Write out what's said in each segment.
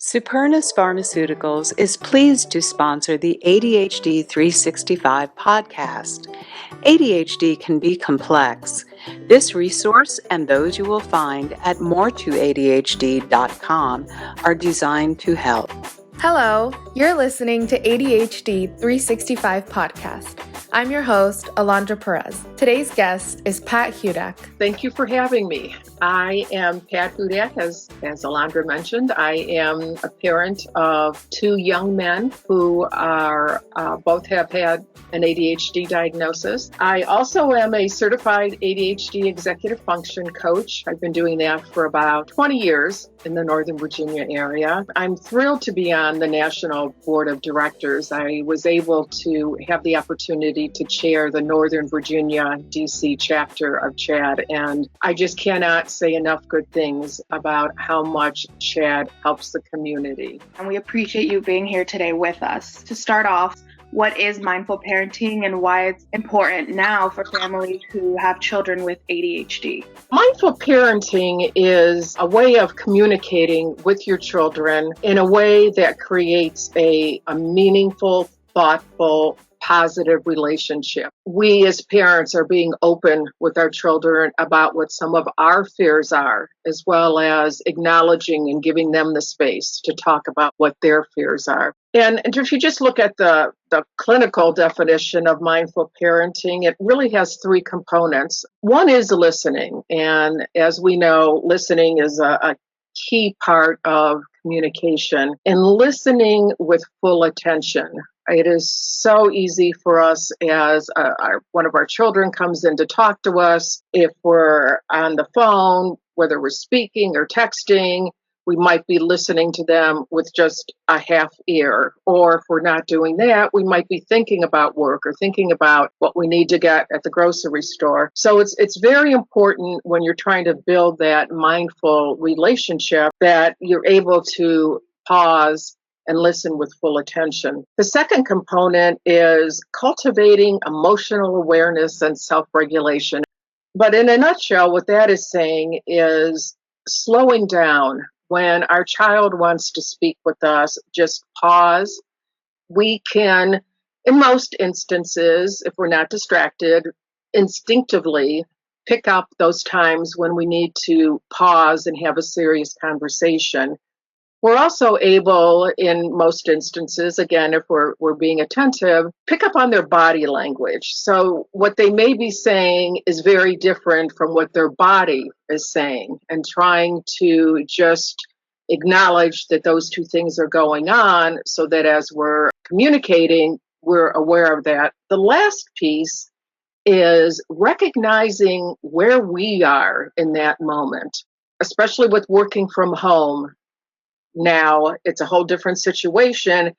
Supernus Pharmaceuticals is pleased to sponsor the ADHD 365 podcast. ADHD can be complex. This resource and those you will find at moretoadhd.com are designed to help. Hello, you're listening to ADHD 365 podcast. I'm your host, Alondra Perez. Today's guest is Pat Hudak. Thank you for having me. I am Pat Hudak, as Alondra mentioned. I am a parent of two young men who are both have had an ADHD diagnosis. I also am a certified ADHD executive function coach. I've been doing that for about 20 years in the Northern Virginia area. I'm thrilled to be on the National Board of Directors. I was able to have the opportunity to chair the Northern Virginia DC chapter of CHAD, and I just cannot say enough good things about how much CHAD helps the community. And we appreciate you being here today with us. To start off, what is mindful parenting and why it's important now for families who have children with ADHD? Mindful parenting is a way of communicating with your children in a way that creates a meaningful, thoughtful, positive relationship. We as parents are being open with our children about what some of our fears are, as well as acknowledging and giving them the space to talk about what their fears are. And if you just look at the clinical definition of mindful parenting, it really has three components. One is listening. And as we know, listening is a key part of communication, and listening with full attention. It is so easy for us as one of our children comes in to talk to us. If we're on the phone, whether we're speaking or texting, we might be listening to them with just a half ear. Or if we're not doing that, we might be thinking about work or thinking about what we need to get at the grocery store. So it's very important when you're trying to build that mindful relationship that you're able to pause and listen with full attention. The second component is cultivating emotional awareness and self-regulation. But in a nutshell, what that is saying is slowing down. When our child wants to speak with us, just pause. We can, in most instances, if we're not distracted, instinctively pick up those times when we need to pause and have a serious conversation. We're also able, in most instances, again, if we're being attentive, pick up on their body language. So what they may be saying is very different from what their body is saying, and trying to just acknowledge that those two things are going on so that as we're communicating, we're aware of that. The last piece is recognizing where we are in that moment, especially with working from home. Now, it's a whole different situation,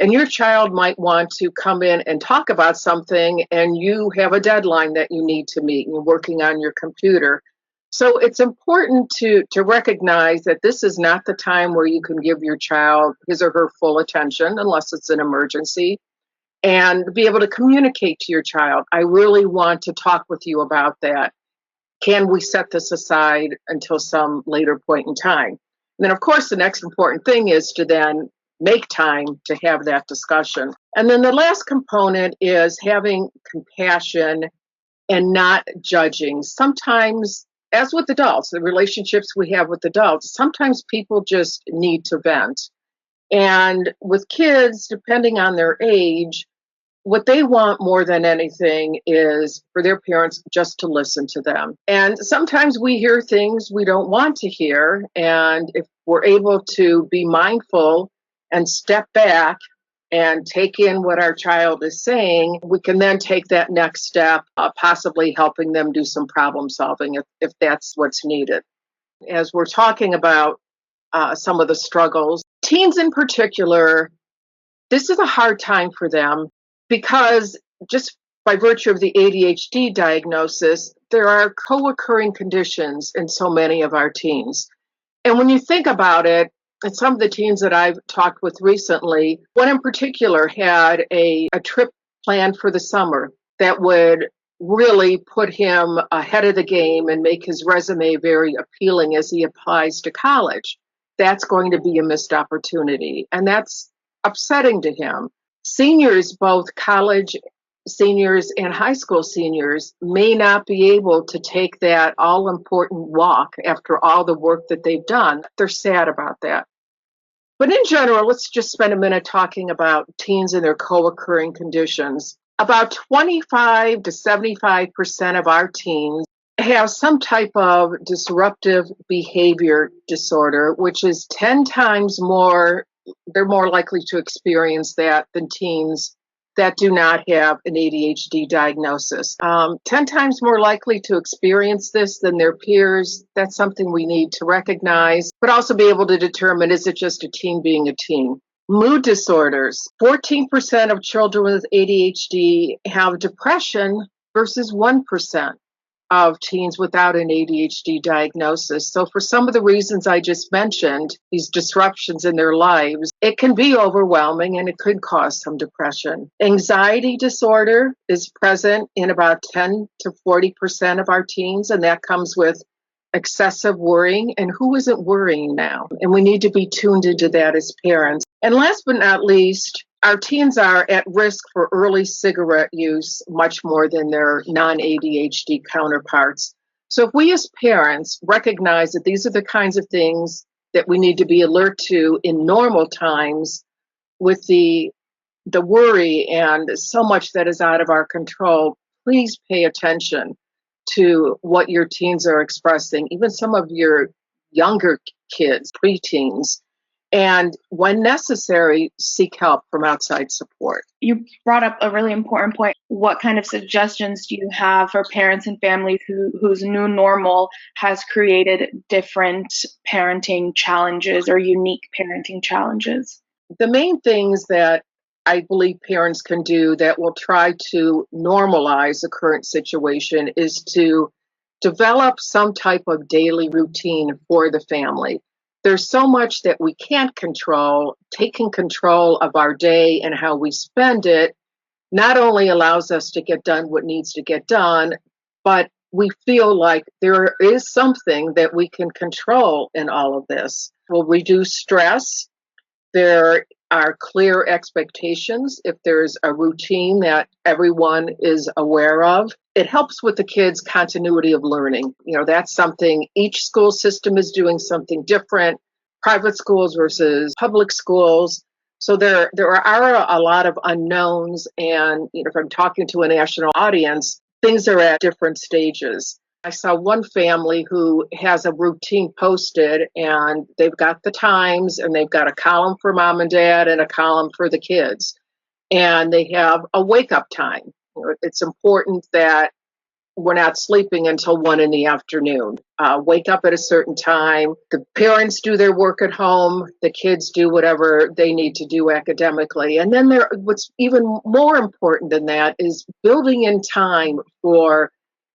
and your child might want to come in and talk about something, and you have a deadline that you need to meet, and you're working on your computer. So it's important to recognize that this is not the time where you can give your child his or her full attention, unless it's an emergency, and be able to communicate to your child, I really want to talk with you about that. Can we set this aside until some later point in time? And then, of course, the next important thing is to then make time to have that discussion. And then the last component is having compassion and not judging. Sometimes, as with adults, the relationships we have with adults, sometimes people just need to vent. And with kids, depending on their age, what they want more than anything is for their parents just to listen to them. And sometimes we hear things we don't want to hear. And if we're able to be mindful and step back and take in what our child is saying, we can then take that next step, possibly helping them do some problem solving if that's what's needed. As we're talking about some of the struggles, teens in particular, this is a hard time for them, because just by virtue of the ADHD diagnosis, there are co-occurring conditions in so many of our teens. And when you think about it, and some of the teens that I've talked with recently, one in particular had a trip planned for the summer that would really put him ahead of the game and make his resume very appealing as he applies to college. that's going to be a missed opportunity. And that's upsetting to him. Seniors, both college seniors and high school seniors, may not be able to take that all important walk after all the work that they've done. They're sad about that. But in general, let's just spend a minute talking about teens and their co-occurring conditions. About 25 to 75% of our teens have some type of disruptive behavior disorder, which is 10 times more, they're more likely to experience that than teens that do not have an ADHD diagnosis. 10 times more likely to experience this than their peers. That's something we need to recognize, but also be able to determine, is it just a teen being a teen? Mood disorders. 14% of children with ADHD have depression versus 1% of teens without an ADHD diagnosis. So for some of the reasons I just mentioned, these disruptions in their lives, it can be overwhelming and it could cause some depression. Anxiety disorder is present in about 10 to 40% of our teens, and that comes with excessive worrying. And who isn't worrying now? And we need to be tuned into that as parents. And last but not least, our teens are at risk for early cigarette use much more than their non-ADHD counterparts. So if we as parents recognize that these are the kinds of things that we need to be alert to in normal times, with the worry and so much that is out of our control, please pay attention to what your teens are expressing, even some of your younger kids, preteens. And when necessary, seek help from outside support. You brought up a really important point. What kind of suggestions do you have for parents and families whose new normal has created different parenting challenges or unique parenting challenges? The main things that I believe parents can do that will try to normalize the current situation is to develop some type of daily routine for the family. There's so much that we can't control. Taking control of our day and how we spend it not only allows us to get done what needs to get done, but we feel like there is something that we can control in all of this. We'll reduce stress. There are clear expectations if there's a routine that everyone is aware of. It helps with the kids' continuity of learning. That's something each school system is doing something different, private schools versus public schools. So there are a lot of unknowns. And if I'm talking to a national audience, things are at different stages. I saw one family who has a routine posted, and they've got the times, and they've got a column for mom and dad and a column for the kids. And they have a wake-up time. It's important that we're not sleeping until 1 p.m. Wake up at a certain time. The parents do their work at home. The kids do whatever they need to do academically. And then what's even more important than that is building in time for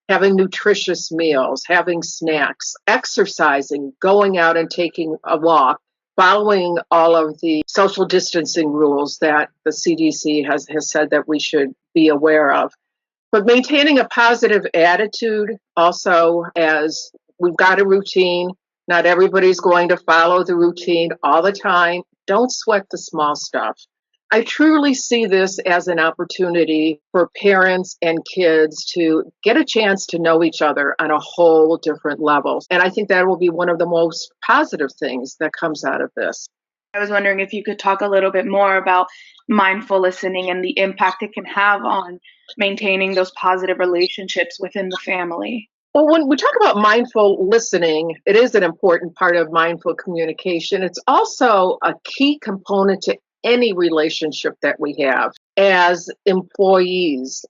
having nutritious meals, having snacks, exercising, going out and taking a walk, following all of the social distancing rules that the CDC has said that we should be aware of. But maintaining a positive attitude also, as we've got a routine. Not everybody's going to follow the routine all the time. Don't sweat the small stuff. I truly see this as an opportunity for parents and kids to get a chance to know each other on a whole different level. And I think that will be one of the most positive things that comes out of this. I was wondering if you could talk a little bit more about mindful listening and the impact it can have on maintaining those positive relationships within the family. Well, when we talk about mindful listening, it is an important part of mindful communication. It's also a key component to any relationship that we have as employees,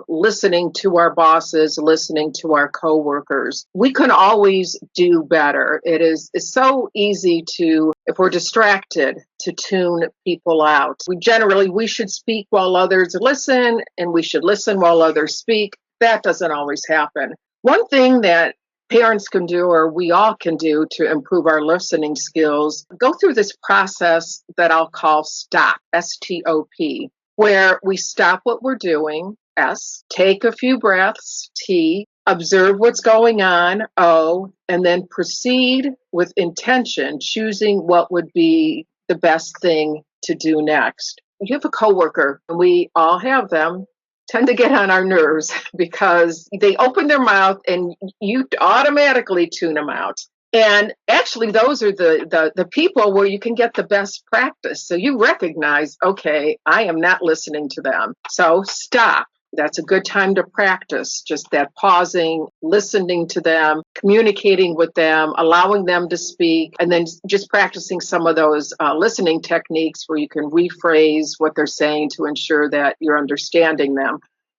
listening to our bosses, listening to our coworkers. We can always do better. It's so easy to, if we're distracted, to tune people out. We should speak while others listen, and we should listen while others speak. That doesn't always happen. One thing that parents can do, or we all can do, to improve our listening skills, go through this process that I'll call STOP, S-T-O-P, where we stop what we're doing, S, take a few breaths, T, Observe what's going on, O, and then proceed with intention, choosing what would be the best thing to do next. You have a coworker, and we all have them, tend to get on our nerves because they open their mouth and you automatically tune them out. And actually, those are the people where you can get the best practice. So you recognize, okay, I am not listening to them. So stop. That's a good time to practice just that pausing, listening to them, communicating with them, allowing them to speak, and then just practicing some of those listening techniques where you can rephrase what they're saying to ensure that you're understanding them.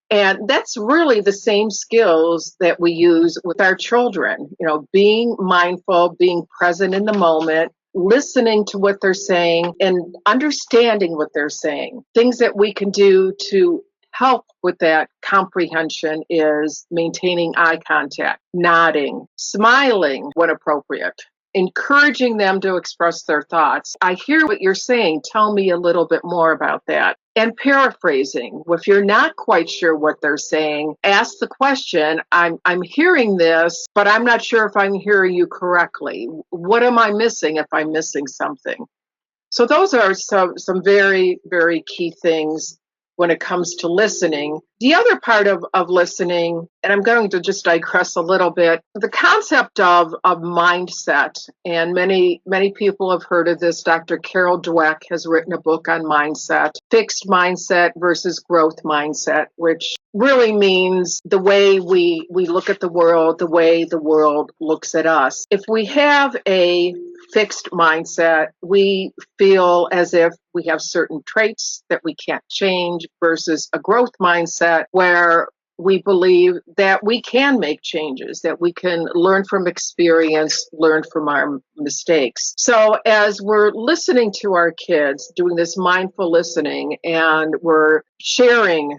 And that's really the same skills that we use with our children, being mindful, being present in the moment, listening to what they're saying and understanding what they're saying. Things that we can do to help with that comprehension is maintaining eye contact, nodding, smiling when appropriate, encouraging them to express their thoughts. I hear what you're saying. Tell me a little bit more about that. And paraphrasing. If you're not quite sure what they're saying, ask the question, I'm hearing this, but I'm not sure if I'm hearing you correctly. What am I missing if I'm missing something? So those are some very, very key things when it comes to listening. The other part of listening, and I'm going to just digress a little bit, the concept of mindset, and many people have heard of this. Dr. Carol Dweck has written a book on mindset, fixed mindset versus growth mindset, which really means the way we look at the world, the way the world looks at us. If we have a fixed mindset, we feel as if we have certain traits that we can't change, versus a growth mindset where we believe that we can make changes, that we can learn from experience, learn from our mistakes. So as we're listening to our kids, doing this mindful listening, and we're sharing,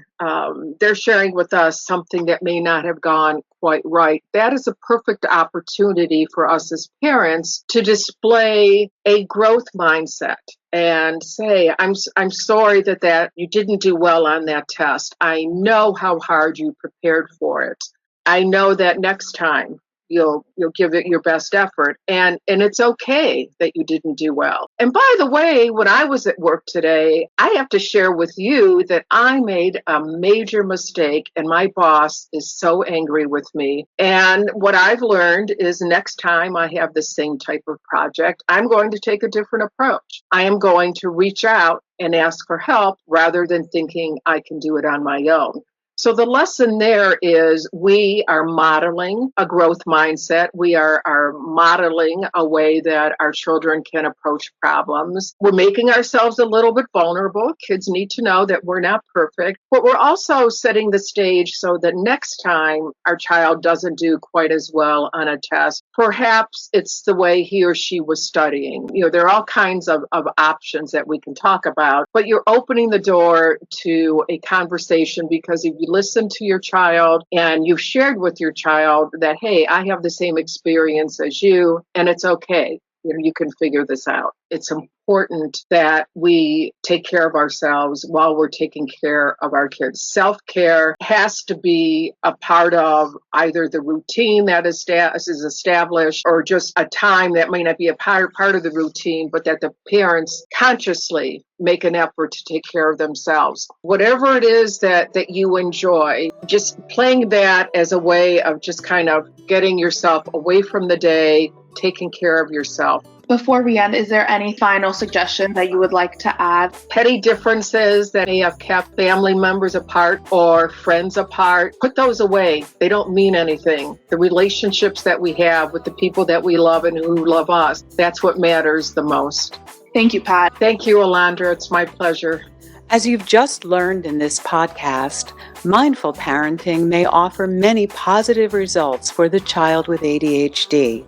they're sharing with us something that may not have gone quite right, that is a perfect opportunity for us as parents to display a growth mindset and say, I'm sorry that you didn't do well on that test. I know how hard you prepared for it. I know that next time you'll give it your best effort, and it's okay that you didn't do well. And by the way, when I was at work today, I have to share with you that I made a major mistake and my boss is so angry with me. And what I've learned is next time I have the same type of project, I'm going to take a different approach. I am going to reach out and ask for help rather than thinking I can do it on my own. So the lesson there is we are modeling a growth mindset. We are modeling a way that our children can approach problems. We're making ourselves a little bit vulnerable. Kids need to know that we're not perfect, but we're also setting the stage so that next time our child doesn't do quite as well on a test, perhaps it's the way he or she was studying. There are all kinds of options that we can talk about, but you're opening the door to a conversation, because if you listen to your child and you've shared with your child that, hey, I have the same experience as you, and it's okay. You can figure this out. It's important that we take care of ourselves while we're taking care of our kids. Self-care has to be a part of either the routine that is established, or just a time that may not be a part of the routine, but that the parents consciously make an effort to take care of themselves. Whatever it is that you enjoy, just playing that as a way of just kind of getting yourself away from the day, taking care of yourself. Before we end, is there any final suggestion that you would like to add? Petty differences that may have kept family members apart or friends apart, put those away. They don't mean anything. The relationships that we have with the people that we love and who love us, that's what matters the most. Thank you, Pat. Thank you, Alondra. It's my pleasure. As you've just learned in this podcast, mindful parenting may offer many positive results for the child with ADHD.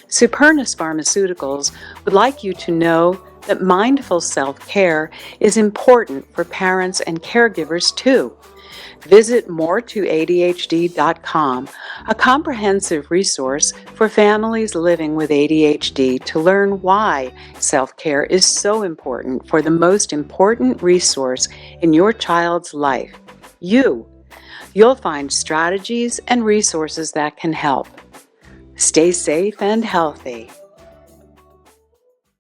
Supernus Pharmaceuticals would like you to know that mindful self-care is important for parents and caregivers too. Visit more2adhd.com, a comprehensive resource for families living with ADHD, to learn why self-care is so important for the most important resource in your child's life, you. You'll find strategies and resources that can help. Stay safe and healthy.